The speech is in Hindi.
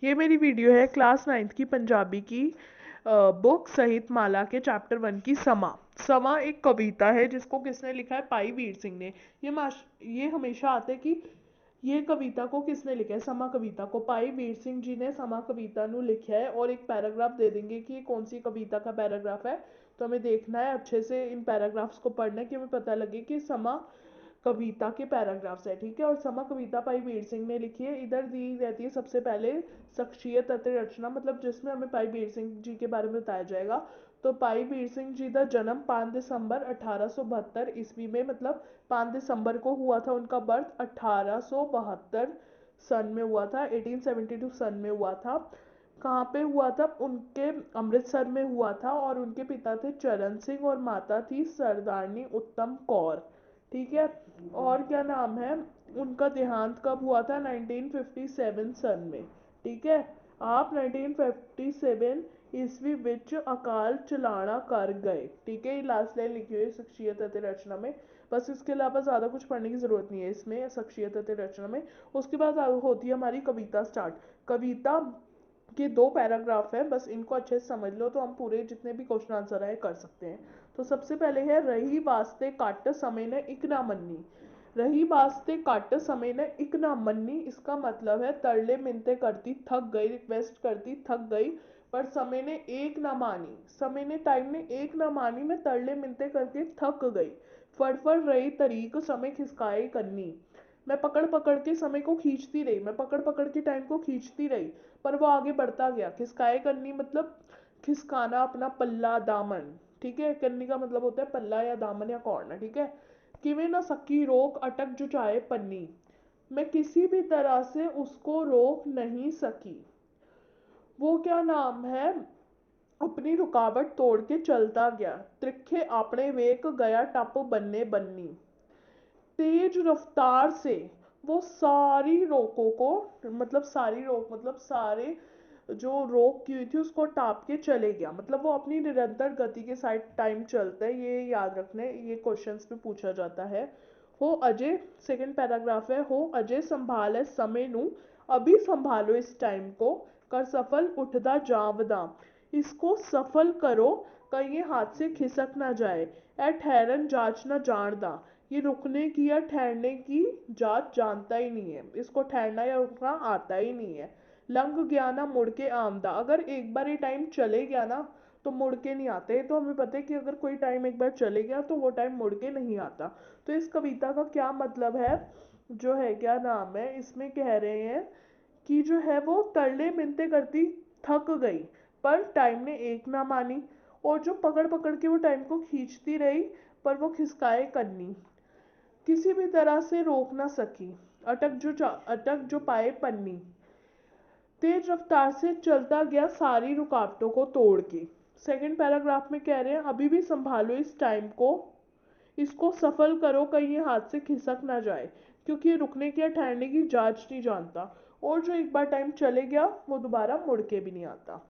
ये मेरी वीडियो है क्लास 9th की पंजाबी की बुक सहित माला के चैप्टर 1 की समा। समा एक कविता है जिसको किसने लिखा है? पाई वीर सिंह ने। ये हमेशा आता है कि ये कविता को किसने लिखा है? समा कविता को पाई वीर सिंह जी ने समा कविता नु लिखा है। और एक पैराग्राफ दे देंगे कि ये कौन सी कविता का पैराग्राफ है, तो हमें देखना है अच्छे से इन पैराग्राफ्स को पढ़ना है कि हमें पता लगे कि समा कविता के पैराग्राफ्स है। ठीक है, और समा कविता भाई वीर सिंह ने लिखी है। इधर दी रहती है सबसे पहले शख्सियत अति रचना, मतलब जिसमें हमें भाई वीर सिंह जी के बारे में बताया जाएगा। तो भाई वीर सिंह जी का जन्म 5 दिसंबर 1872 ईस्वी में, मतलब 5 दिसंबर को हुआ था उनका बर्थ। 1872 सन में हुआ था, 1872 सन में हुआ था। कहाँ पे हुआ था? उनके अमृतसर में हुआ था। और उनके पिता थे चरण सिंह और माता थी सरदारनी उत्तम कौर। ठीक है, और क्या नाम है? उनका देहांत कब हुआ था? 1957 सन में। ठीक है, आप 1957 ईस्वी विच अकाल चलाना कर गए। ठीक है, ये लास्ट लाइन लिखी हुई है शख्सियत अति रचना में। बस इसके अलावा ज़्यादा कुछ पढ़ने की ज़रूरत नहीं है इसमें शख्सियत अति रचना में। उसके बाद होती है हमारी कविता स्टार्ट। कविता के 2 पैराग्राफ है, बस इनको अच्छे से समझ लो तो हम पूरे जितने भी क्वेश्चन आंसर है कर सकते हैं। तो सबसे पहले है रही वास्ते कट समय ने इक ना मन्नी। रही वास्ते कट समय ने इक ना मन्नी, इसका मतलब है तरले मिन्नतें करती थक गई, रिक्वेस्ट करती थक गई, पर समय ने एक ना मानी। समय ने टाइम ने एक ना मानी, मैं तरले मिन्नतें करके थक गई। फड़फड़ रही तरीक समय खिसकाए कन्नी। मैं पकड़ पकड़ के समय को खींचती रही, मैं पकड़ पकड़ के टाइम को खींचती रही, पर वो आगे बढ़ता गया। खिसकाए करनी मतलब खिसकाना, अपना पल्ला दामन। ठीक है, करनी का मतलब होता है पल्ला या दामन या कौड़ना। ठीक है, किਵੇਂ ना सकी रोक अटक जो चाहे पन्नी। मैं किसी भी तरह से उसको रोक नहीं सकी। वो क्या नाम है? अपनी रुकावट तोड़ के चलता गया। त्रिखे आपने वेक गया टप बन्ने बन्नी। तेज रफ्तार से वो सारी रोकों को, मतलब सारी रोक मतलब सारे जो रोक की हुई थी उसको टाप के चले गया, मतलब वो अपनी निरंतर गति के साथ टाइम चलता है। ये याद रखना है, ये क्वेश्चंस में पूछा जाता है। हो अजय, सेकंड पैराग्राफ है, हो अजय संभाले समय नू, अभी संभालो इस टाइम को, कर सफल उठदा जावदा। इसको सफल करो, कहीं ये हाथ से खिसक ना जाए। ए ठहरन जांच ना जानदा, ये रुकने की या ठहरने की जांच जानता ही नहीं है, इसको ठहरना या रुकना आता ही नहीं है। लंघ गया ना मुड़ के आमदा, अगर एक बार ये टाइम चले गया ना तो मुड़ के नहीं आते। तो हमें पता है कि अगर कोई टाइम एक बार चले गया तो वो टाइम मुड़ के नहीं आता। तो इस कविता का क्या मतलब है? जो है क्या नाम है, इसमें कह रहे हैं कि जो है वो तरले मिन्नतें करती थक गई, पर टाइम ने एक ना मानी। और जो पकड़ पकड़ के वो टाइम को खींचती रही, पर वो खिसकाए करनी, किसी भी तरह से रोक ना सकी। अटक जो पाए पन्नी। तेज रफ्तार से चलता गया सारी रुकावटों को तोड़ के। सेकंड पैराग्राफ में कह रहे हैं अभी भी संभालो इस टाइम को, इसको सफल करो, कहीं ये हाथ से खिसक ना जाए, क्योंकि ये रुकने की या ठहरने की जांच नहीं जानता। और जो एक बार टाइम चले गया वो दोबारा मुड़ के भी नहीं आता।